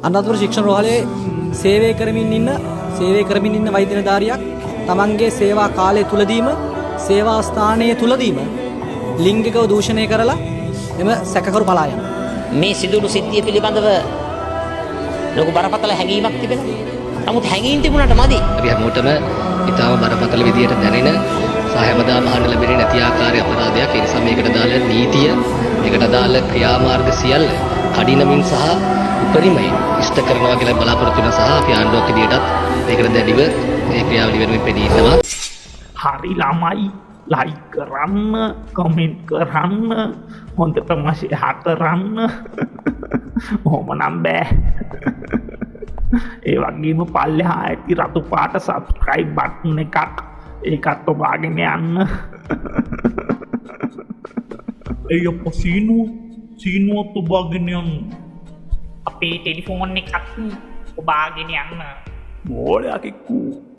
අනුරාධපුර ශික්ෂණ රෝහලේ සේවය කරමින් ඉන්න වෛද්‍ය නිලධාරියක් තමන්ගේ සේවා කාලය තුලදීම සේවා ස්ථානයේ තුලදීම ලිංගිකව දූෂණය කරලා එම සැකකරු පලා යනවා. මේ සිදුණු සිද්ධිය පිළිබඳව ලොකු බරපතල හැඟීමක් තිබෙනවා. නමුත් හැඟීම් තිබුණාට මදි. අපි හැමෝටම ඊටාම බරපතල විදියට දැනෙන සහ හැමදාම අහන්න ලැබෙන්නේ නැති ආකාරයේ අපරාධයක්. ඒ නිසා මේකට දාලා නීතිය, මේකට දාලා ක්‍රියාමාර්ග සියල්ල කඩිනමින් සහ උපරිමයෙන් ඉෂ්ට කරනවා කියලා බලාපොරොත්තු වෙන සහ අපි ආණ්ඩුවක් විදියටත් මේකට දැඩිව මේ ක්‍රියාවලිය වෙනුවෙන් පෙනී ඉන්නවා. හරි ළමයි ලයික් කරන්න, කමෙන්ට් කරන්න, හොඳටම ෂෙයා කරන්න. ඔහොම නම් බෑ. ඒ වගේම පල්ලෙහා ඇති රතු පාට සබ්ස්ක්‍රයිබ් බටන් එකක් ඒකත් ඔබාගෙන යන්න. එය සීනුවත් ඔබාගෙන යන්න. අපේ ටෙලිෆෝන් එකත් ඔබාගෙන යන්න. බෝලයක් එක්කූ